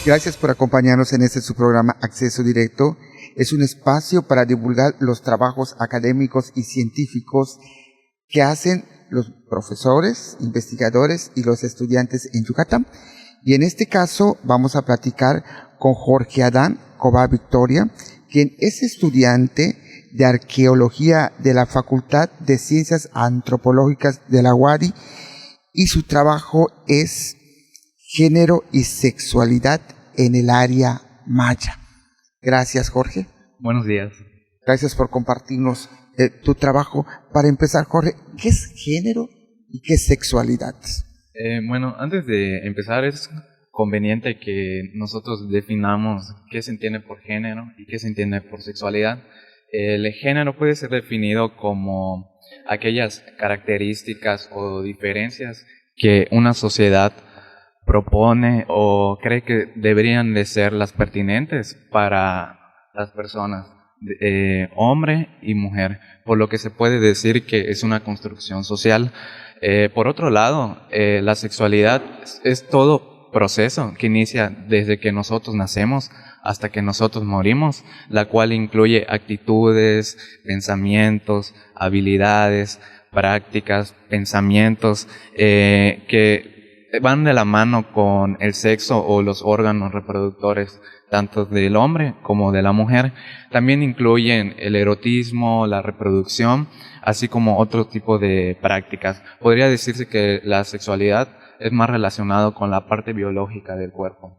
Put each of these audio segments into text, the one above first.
Gracias por acompañarnos en este su programa Acceso Directo. Es un espacio para divulgar los trabajos académicos y científicos que hacen los profesores, investigadores y los estudiantes en Yucatán. Y en este caso vamos a platicar con Jorge Adán Cobá Victoria, quien es estudiante de Arqueología de la Facultad de Ciencias Antropológicas de la UADY, y su trabajo es Género y Sexualidad en el área maya. Gracias, Jorge. Buenos días. Gracias por compartirnos tu trabajo. Para empezar, Jorge, ¿qué es género y qué es sexualidad? Bueno, antes de empezar es conveniente que nosotros definamos qué se entiende por género y qué se entiende por sexualidad. El género puede ser definido como aquellas características o diferencias que una sociedad propone o cree que deberían de ser las pertinentes para las personas, hombre y mujer, por lo que se puede decir que es una construcción social. Por otro lado, la sexualidad es todo proceso que inicia desde que nosotros nacemos hasta que nosotros morimos, la cual incluye actitudes, pensamientos, habilidades, prácticas, pensamientos que van de la mano con el sexo o los órganos reproductores tanto del hombre como de la mujer. También incluyen el erotismo, la reproducción, así como otro tipo de prácticas. Podría decirse que la sexualidad es más relacionado con la parte biológica del cuerpo.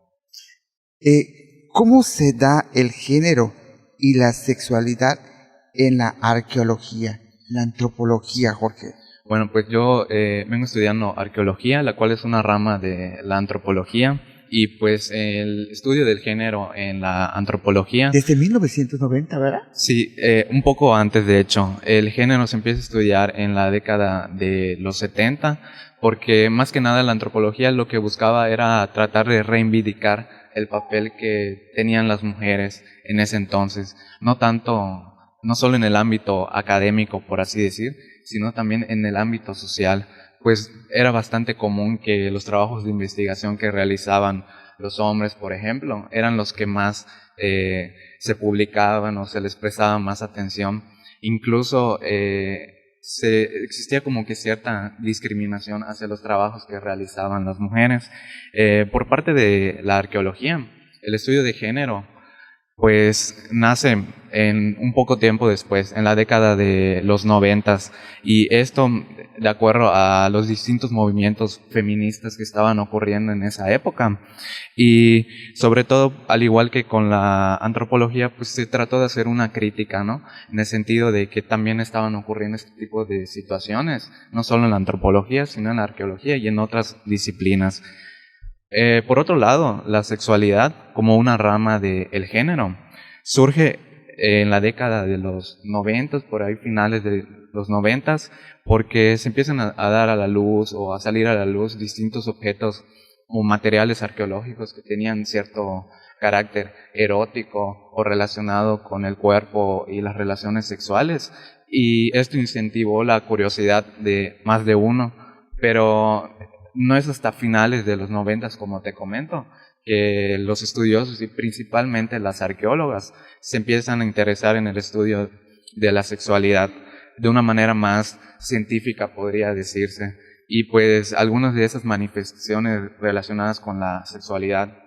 ¿Cómo se da el género y la sexualidad en la arqueología, la antropología, Jorge? Bueno, pues yo vengo estudiando arqueología, la cual es una rama de la antropología, y pues el estudio del género en la antropología... Desde 1990, ¿verdad? Sí, un poco antes de hecho. El género se empieza a estudiar en la década de los 70, porque más que nada la antropología lo que buscaba era tratar de reivindicar el papel que tenían las mujeres en ese entonces, no solo en el ámbito académico, por así decir, sino también en el ámbito social, pues era bastante común que los trabajos de investigación que realizaban los hombres, por ejemplo, eran los que más se publicaban o se les prestaba más atención. Incluso existía como que cierta discriminación hacia los trabajos que realizaban las mujeres. Por parte de la arqueología, el estudio de género pues nace en un poco tiempo después, en la década de los 90, y esto de acuerdo a los distintos movimientos feministas que estaban ocurriendo en esa época. Y sobre todo, al igual que con la antropología, pues se trató de hacer una crítica, ¿no? En el sentido de que también estaban ocurriendo este tipo de situaciones, no solo en la antropología, sino en la arqueología y en otras disciplinas. Por otro lado, la sexualidad como una rama del género surge en la década de los 90, por ahí finales de los 90, porque se empiezan a dar a la luz o a salir a la luz distintos objetos o materiales arqueológicos que tenían cierto carácter erótico o relacionado con el cuerpo y las relaciones sexuales, y esto incentivó la curiosidad de más de uno, pero no es hasta finales de los 90, como te comento, que los estudiosos y principalmente las arqueólogas se empiezan a interesar en el estudio de la sexualidad de una manera más científica, podría decirse. Y pues algunas de esas manifestaciones relacionadas con la sexualidad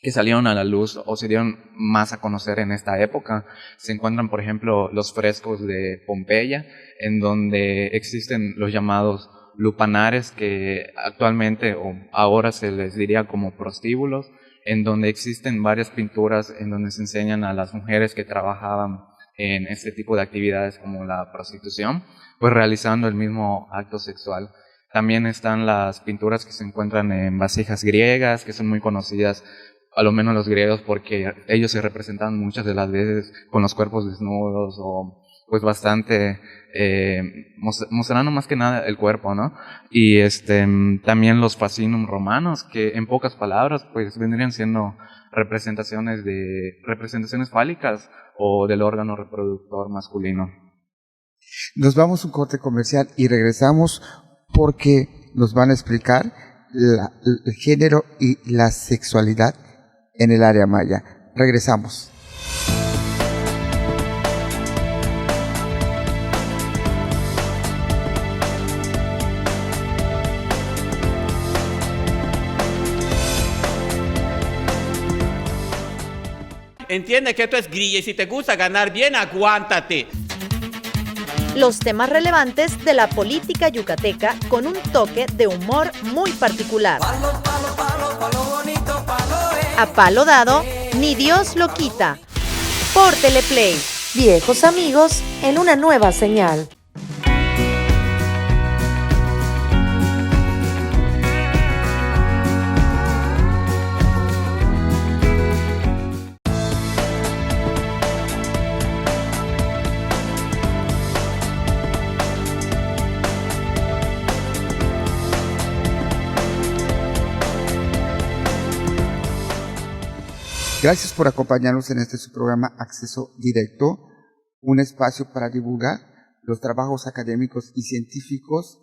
que salieron a la luz o se dieron más a conocer en esta época, se encuentran, por ejemplo, los frescos de Pompeya, en donde existen los llamados lupanares, que actualmente o ahora se les diría como prostíbulos, en donde existen varias pinturas en donde se enseñan a las mujeres que trabajaban en este tipo de actividades como la prostitución, pues realizando el mismo acto sexual. También están las pinturas que se encuentran en vasijas griegas, que son muy conocidas, a lo menos los griegos, porque ellos se representan muchas de las veces con los cuerpos desnudos o pues bastante mostrando más que nada el cuerpo, ¿no? Y también los fascinum romanos, que en pocas palabras pues vendrían siendo representaciones fálicas o del órgano reproductor masculino. Nos vamos a un corte comercial y regresamos porque nos van a explicar el género y la sexualidad en el área maya. Regresamos. Entiende que esto es grilla y si te gusta ganar bien, aguántate. Los temas relevantes de la política yucateca con un toque de humor muy particular. A palo dado, ni Dios lo quita. Por Teleplay. Viejos amigos en una nueva señal. Gracias por acompañarnos en este su programa Acceso Directo, un espacio para divulgar los trabajos académicos y científicos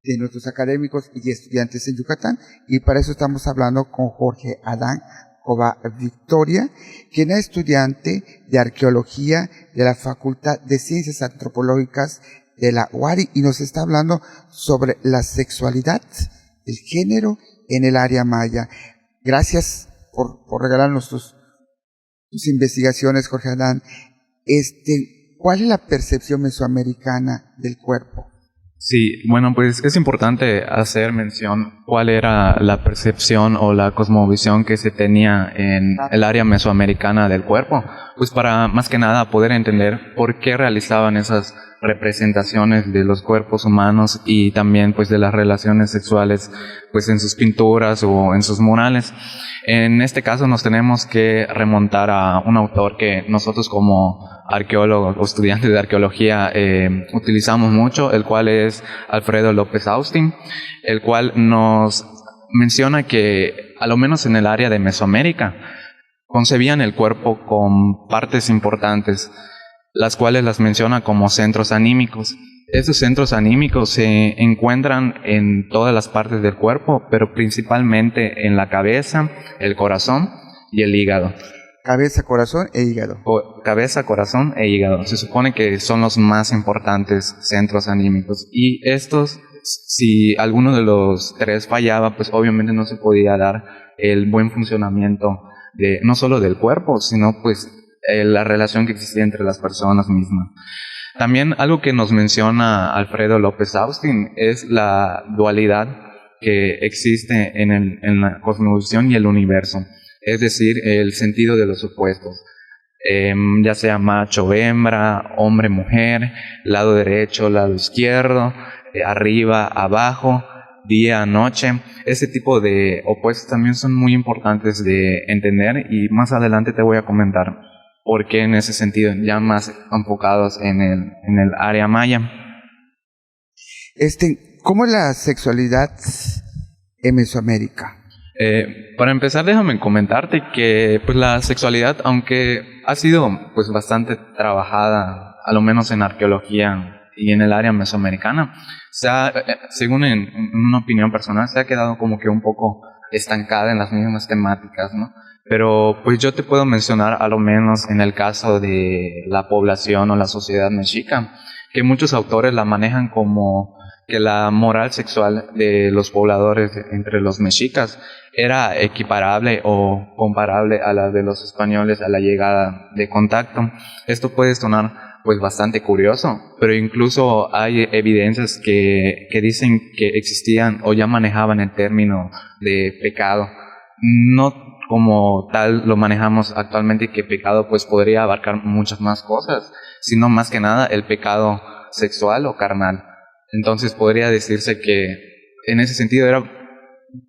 de nuestros académicos y estudiantes en Yucatán. Y para eso estamos hablando con Jorge Adán Cova Victoria, quien es estudiante de Arqueología de la Facultad de Ciencias Antropológicas de la UARI y nos está hablando sobre la sexualidad, el género en el área maya. Gracias por regalarnos tus investigaciones, Jorge Adán. ¿Cuál es la percepción mesoamericana del cuerpo? Sí, bueno, pues es importante hacer mención cuál era la percepción o la cosmovisión que se tenía en el área mesoamericana del cuerpo, pues para más que nada poder entender por qué realizaban esas representaciones de los cuerpos humanos y también pues de las relaciones sexuales pues en sus pinturas o en sus murales. En este caso nos tenemos que remontar a un autor que nosotros como arqueólogos o estudiantes de arqueología utilizamos mucho, el cual es Alfredo López Austin, el cual nos menciona que a lo menos en el área de Mesoamérica concebían el cuerpo con partes importantes, las cuales las menciona como centros anímicos. Estos centros anímicos se encuentran en todas las partes del cuerpo, pero principalmente en la cabeza, el corazón y el hígado. Cabeza, corazón e hígado. Cabeza, corazón e hígado. Se supone que son los más importantes centros anímicos. Y estos, si alguno de los tres fallaba, pues obviamente no se podía dar el buen funcionamiento de no solo del cuerpo, sino pues la relación que existía entre las personas mismas. También algo que nos menciona Alfredo López Austin es la dualidad que existe en la cosmovisión y el universo, es decir, el sentido de los opuestos, ya sea macho, hembra, hombre, mujer, lado derecho, lado izquierdo, arriba, abajo, día, noche. Ese tipo de opuestos también son muy importantes de entender y más adelante te voy a comentar por qué en ese sentido, ya más enfocados en el área maya. ¿Cómo es la sexualidad en Mesoamérica? Para empezar, déjame comentarte que pues la sexualidad, aunque ha sido pues bastante trabajada, a lo menos en arqueología y en el área mesoamericana, según en una opinión personal, se ha quedado como que un poco estancada en las mismas temáticas, ¿no? Pero pues yo te puedo mencionar, a lo menos en el caso de la población o la sociedad mexica, que muchos autores la manejan como que la moral sexual de los pobladores entre los mexicas era equiparable o comparable a la de los españoles a la llegada de contacto. Esto puede sonar pues bastante curioso, pero incluso hay evidencias que dicen que existían o ya manejaban el término de pecado. No como tal lo manejamos actualmente, que pecado pues podría abarcar muchas más cosas, sino más que nada el pecado sexual o carnal. Entonces podría decirse que en ese sentido eran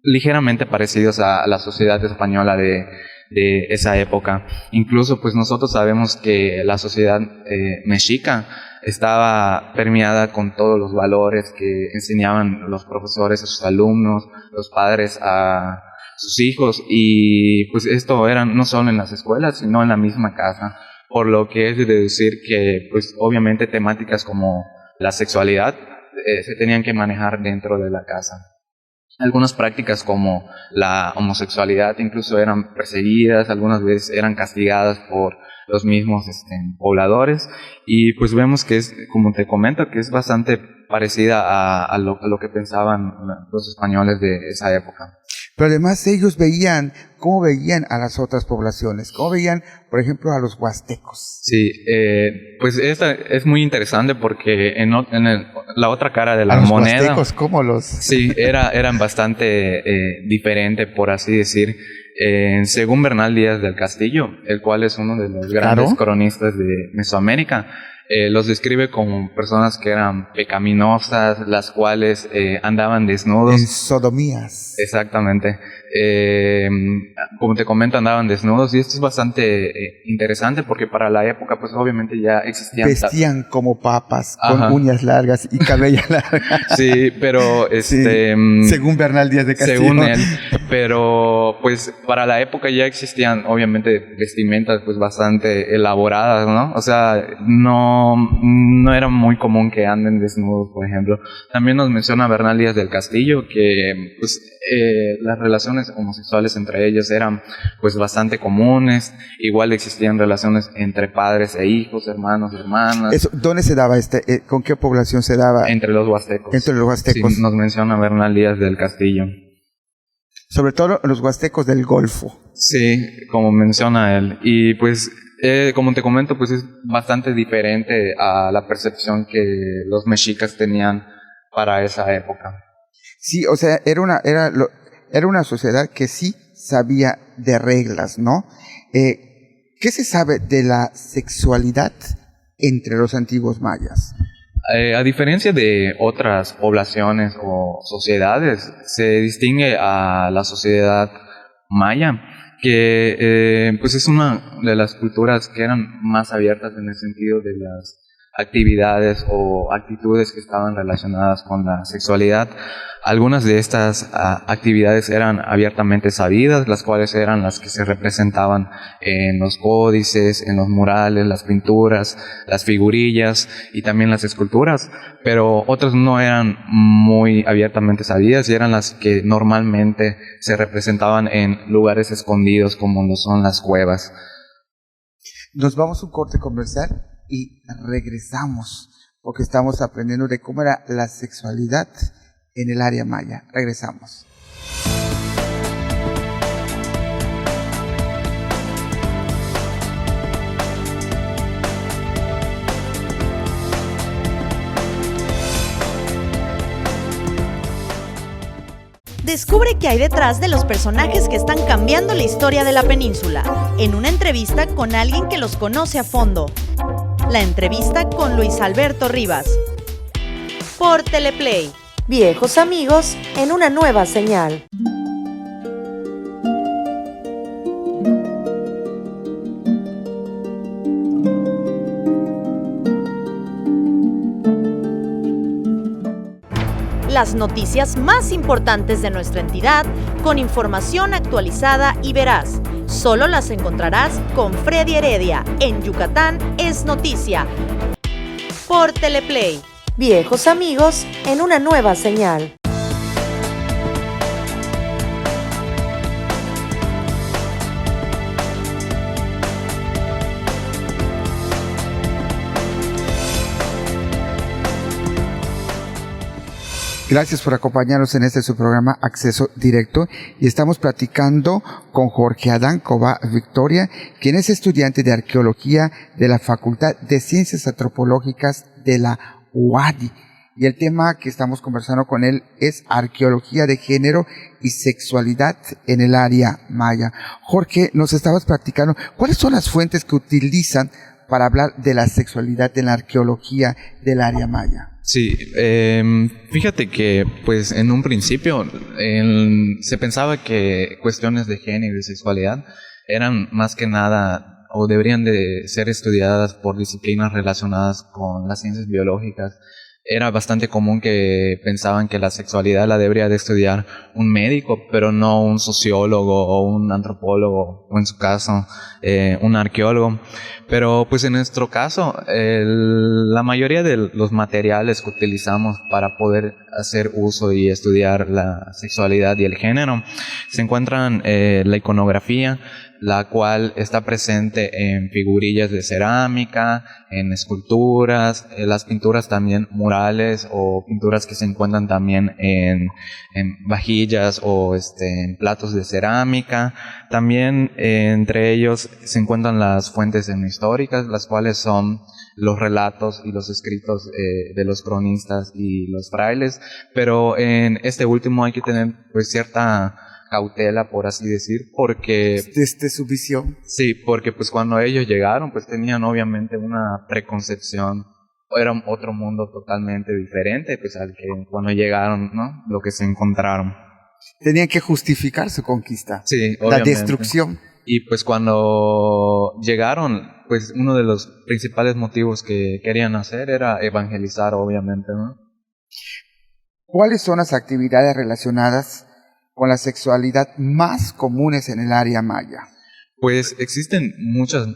ligeramente parecidos a la sociedad española de esa época. Incluso pues nosotros sabemos que la sociedad mexica estaba permeada con todos los valores que enseñaban los profesores a sus alumnos, los padres a sus hijos, y pues esto era no solo en las escuelas, sino en la misma casa, por lo que es de deducir que pues obviamente temáticas como la sexualidad se tenían que manejar dentro de la casa. Algunas prácticas como la homosexualidad incluso eran perseguidas, algunas veces eran castigadas por los mismos pobladores, y pues vemos que es, como te comento, que es bastante parecida a lo que pensaban los españoles de esa época. Pero además ellos veían, ¿cómo veían a las otras poblaciones? ¿Cómo veían, por ejemplo, a los huastecos? Sí, pues esta es muy interesante porque la otra cara de la ¿A los moneda... huastecos? ¿Cómo los...? Sí, eran bastante diferente, por así decir. Según Bernal Díaz del Castillo, el cual es uno de los grandes cronistas de Mesoamérica, los describe como personas que eran pecaminosas, las cuales andaban desnudos. En sodomías. Exactamente. Como te comento, andaban desnudos, y esto es bastante interesante porque para la época pues obviamente ya existían... Vestían como papas, con Ajá. uñas largas y cabello largo. Sí, pero Sí, según Bernal Díaz de Castillo. según él, pero pues para la época ya existían obviamente vestimentas pues bastante elaboradas, ¿no? O sea, no era muy común que anden desnudos, por ejemplo. También nos menciona Bernal Díaz del Castillo que pues las relaciones homosexuales entre ellos eran pues bastante comunes. Igual existían relaciones entre padres e hijos, hermanos y hermanas. Eso, ¿dónde se daba con qué población se daba? Entre los huastecos. Entre los huastecos. Sí, nos menciona Bernal Díaz del Castillo. Sobre todo los huastecos del Golfo. Sí, como menciona él. Y pues, como te comento, pues es bastante diferente a la percepción que los mexicas tenían para esa época. Sí, o sea, era una sociedad que sí sabía de reglas, ¿no? ¿Qué se sabe de la sexualidad entre los antiguos mayas? A diferencia de otras poblaciones o sociedades, se distingue a la sociedad maya, que pues es una de las culturas que eran más abiertas en el sentido de las actividades o actitudes que estaban relacionadas con la sexualidad. Algunas de estas actividades eran abiertamente sabidas, las cuales eran las que se representaban en los códices, en los murales, las pinturas, las figurillas y también las esculturas, pero otras no eran muy abiertamente sabidas y eran las que normalmente se representaban en lugares escondidos como lo son las cuevas. Nos vamos a un corte comercial y regresamos, porque estamos aprendiendo de cómo era la sexualidad en el área maya. Regresamos. Descubre qué hay detrás de los personajes que están cambiando la historia de la península, en una entrevista con alguien que los conoce a fondo. La entrevista con Luis Alberto Rivas. Por Teleplay. Viejos amigos en una nueva señal. Las noticias más importantes de nuestra entidad, con información actualizada y veraz. Solo las encontrarás con Freddy Heredia, en Yucatán es noticia. Por Teleplay. Viejos amigos en una nueva señal. Gracias por acompañarnos en este su programa Acceso Directo, y estamos platicando con Jorge Adán Cova Victoria, quien es estudiante de Arqueología de la Facultad de Ciencias Antropológicas de la UADY. Y el tema que estamos conversando con él es Arqueología de Género y Sexualidad en el área maya. Jorge, nos estabas platicando, ¿cuáles son las fuentes que utilizan para hablar de la sexualidad en la arqueología del área maya? Sí, fíjate que pues en un principio se pensaba que cuestiones de género y sexualidad eran más que nada o deberían de ser estudiadas por disciplinas relacionadas con las ciencias biológicas, era bastante común que pensaban que la sexualidad la debería de estudiar un médico, pero no un sociólogo o un antropólogo, o en su caso, un arqueólogo. Pero pues en nuestro caso, la mayoría de los materiales que utilizamos para poder hacer uso y estudiar la sexualidad y el género se encuentran la iconografía, la cual está presente en figurillas de cerámica, en esculturas, las pinturas también murales o pinturas que se encuentran también en vajillas o en platos de cerámica. También entre ellos se encuentran las fuentes históricas, las cuales son los relatos y los escritos de los cronistas y los frailes, pero en este último hay que tener pues cierta cautela, por así decir, porque Desde su visión. sí, porque pues cuando ellos llegaron pues tenían obviamente una preconcepción, era otro mundo totalmente diferente pues al que cuando llegaron, ¿no? Lo que se encontraron. Tenían que justificar su conquista. Sí, La obviamente. destrucción. Y pues cuando llegaron, pues uno de los principales motivos que querían hacer era evangelizar, obviamente, ¿no? ¿Cuáles son las actividades relacionadas con la sexualidad más comunes en el área maya? Pues existen muchas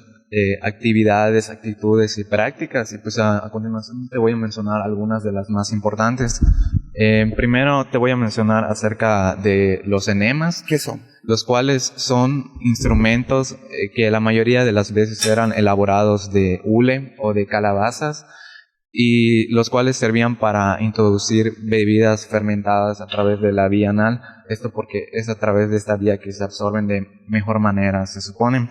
actividades, actitudes y prácticas, y pues a continuación te voy a mencionar algunas de las más importantes. Primero te voy a mencionar acerca de los enemas, ¿Qué son? los cuales son instrumentos que la mayoría de las veces eran elaborados de hule o de calabazas, y los cuales servían para introducir bebidas fermentadas a través de la vía anal. Esto porque es a través de esta vía que se absorben de mejor manera, se supone.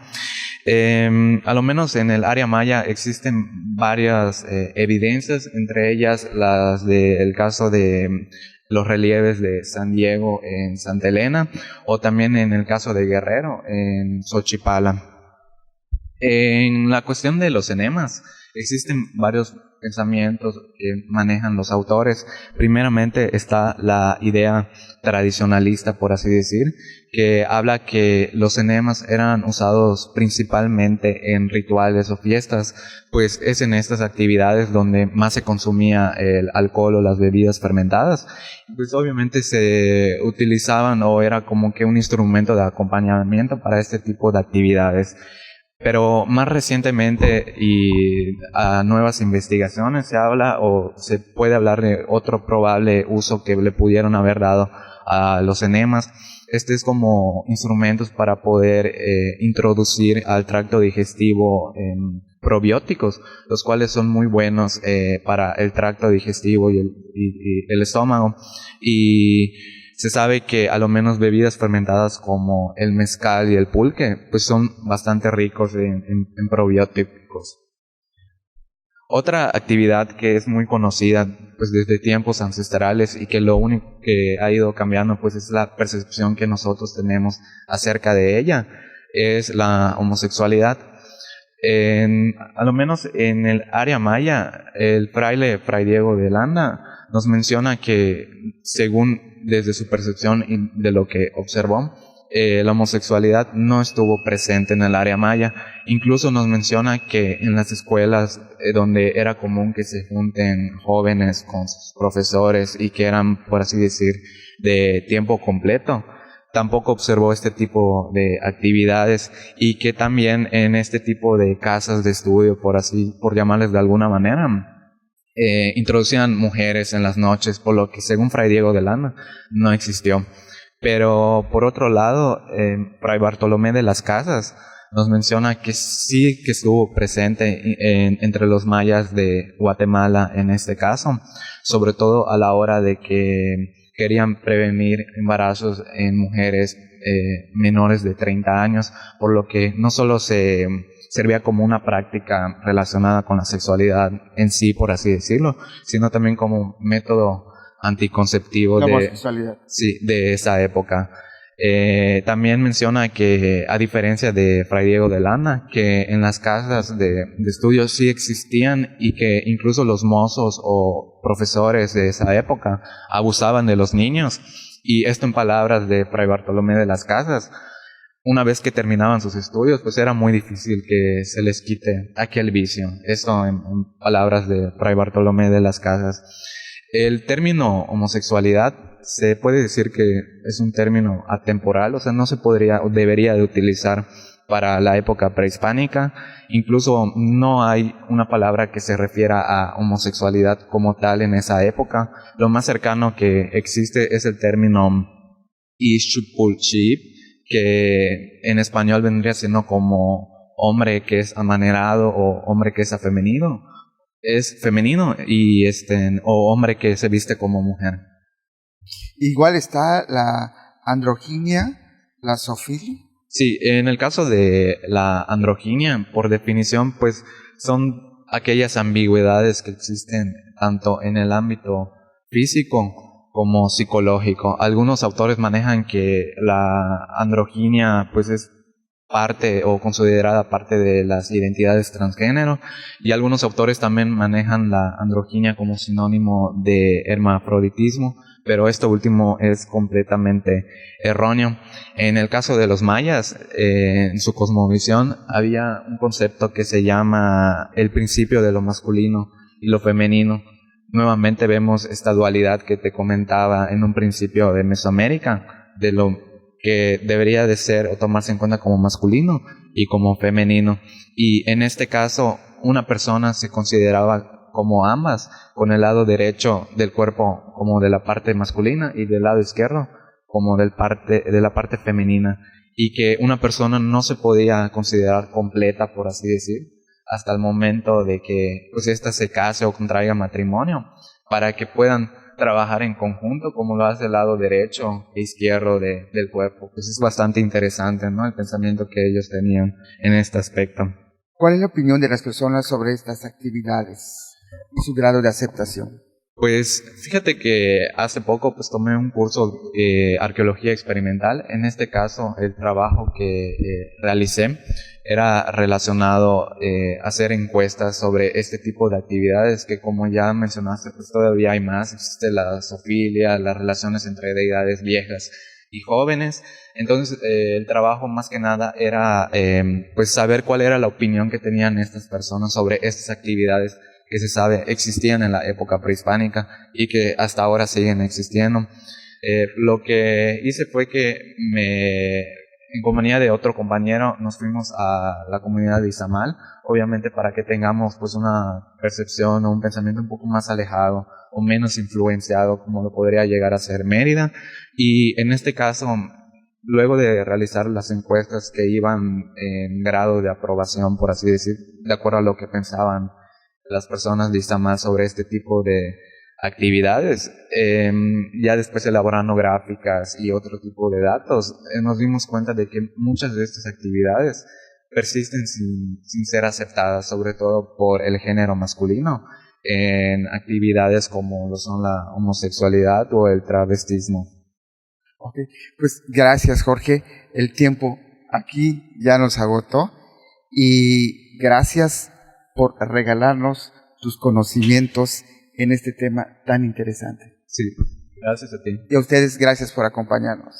A lo menos en el área maya existen varias evidencias, entre ellas las del caso de los relieves de San Diego en Santa Elena, o también en el caso de Guerrero en Xochipala. En la cuestión de los enemas, existen varios pensamientos que manejan los autores. Primeramente está la idea tradicionalista, por así decir, que habla que los enemas eran usados principalmente en rituales o fiestas, pues es en estas actividades donde más se consumía el alcohol o las bebidas fermentadas. Pues obviamente se utilizaban o era como que un instrumento de acompañamiento para este tipo de actividades. Pero más recientemente y a nuevas investigaciones se habla o se puede hablar de otro probable uso que le pudieron haber dado a los enemas. Este es como instrumentos para poder introducir al tracto digestivo probióticos, los cuales son muy buenos para el tracto digestivo y el estómago. Y se sabe que a lo menos bebidas fermentadas como el mezcal y el pulque pues son bastante ricos en probióticos. Otra actividad que es muy conocida pues desde tiempos ancestrales y que lo único que ha ido cambiando pues es la percepción que nosotros tenemos acerca de ella, es la homosexualidad. A lo menos en el área maya, el fraile Fray Diego de Landa nos menciona que, según desde su percepción y de lo que observó, la homosexualidad no estuvo presente en el área maya. Incluso nos menciona que en las escuelas donde era común que se junten jóvenes con sus profesores y que eran, por así decir, de tiempo completo, tampoco observó este tipo de actividades, y que también en este tipo de casas de estudio, por llamarles de alguna manera, introducían mujeres en las noches, por lo que según Fray Diego de Landa no existió. Pero por otro lado, Fray Bartolomé de las Casas nos menciona que sí que estuvo presente entre los mayas de Guatemala en este caso, sobre todo a la hora de que querían prevenir embarazos en mujeres menores de 30 años, por lo que no solo se servía como una práctica relacionada con la sexualidad en sí, por así decirlo, sino también como un método anticonceptivo de esa época. También menciona que, a diferencia de Fray Diego de Landa, que en las casas de estudios sí existían, y que incluso los mozos o profesores de esa época abusaban de los niños. Y esto, en palabras de Fray Bartolomé de las Casas, una vez que terminaban sus estudios, pues era muy difícil que se les quite aquel vicio. Esto en palabras de Fray Bartolomé de las Casas. El término homosexualidad se puede decir que es un término atemporal, o sea, no se podría o debería de utilizar para la época prehispánica. Incluso no hay una palabra que se refiera a homosexualidad como tal en esa época. Lo más cercano que existe es el término Ixchupulchip, que en español vendría siendo como hombre que es amanerado o hombre que es afeminado. Es femenino y o hombre que se viste como mujer. Igual está la androginia, la zoofilia. Sí, en el caso de la androginia, por definición, pues son aquellas ambigüedades que existen tanto en el ámbito físico como psicológico. Algunos autores manejan que la androginia pues es parte o considerada parte de las identidades transgénero, y algunos autores también manejan la androginia como sinónimo de hermafroditismo, pero esto último es completamente erróneo. En el caso de los mayas, en su cosmovisión había un concepto que se llama el principio de lo masculino y lo femenino. Nuevamente vemos esta dualidad que te comentaba en un principio de Mesoamérica, de lo que debería de ser o tomarse en cuenta como masculino y como femenino. Y en este caso, una persona se consideraba como ambas, con el lado derecho del cuerpo como de la parte masculina y del lado izquierdo como de la parte femenina, y que una persona no se podía considerar completa, por así decir, hasta el momento de que pues ésta se case o contraiga matrimonio, para que puedan trabajar en conjunto como lo hace el lado derecho e izquierdo del cuerpo. Pues es bastante interesante, ¿no?, el pensamiento que ellos tenían en este aspecto. ¿Cuál es la opinión de las personas sobre estas actividades y su grado de aceptación? Pues fíjate que hace poco pues tomé un curso de arqueología experimental. En este caso el trabajo que realicé era relacionado a hacer encuestas sobre este tipo de actividades que, como ya mencionaste, pues todavía hay más. Existe la zoofilia, las relaciones entre deidades viejas y jóvenes. Entonces el trabajo más que nada era pues saber cuál era la opinión que tenían estas personas sobre estas actividades que se sabe existían en la época prehispánica y que hasta ahora siguen existiendo. Lo que hice fue que en compañía de otro compañero nos fuimos a la comunidad de Izamal, obviamente para que tengamos pues una percepción o un pensamiento un poco más alejado o menos influenciado como lo podría llegar a ser Mérida. Y en este caso, luego de realizar las encuestas que iban en grado de aprobación, por así decir, de acuerdo a lo que pensaban las personas de Izamal sobre este tipo de actividades, ya después elaborando gráficas y otro tipo de datos, nos dimos cuenta de que muchas de estas actividades persisten sin ser aceptadas, sobre todo por el género masculino, en actividades como lo son la homosexualidad o el travestismo. Okay. Pues gracias, Jorge. El tiempo aquí ya nos agotó y gracias por regalarnos tus conocimientos en este tema tan interesante. Sí, gracias a ti. Y a ustedes, gracias por acompañarnos.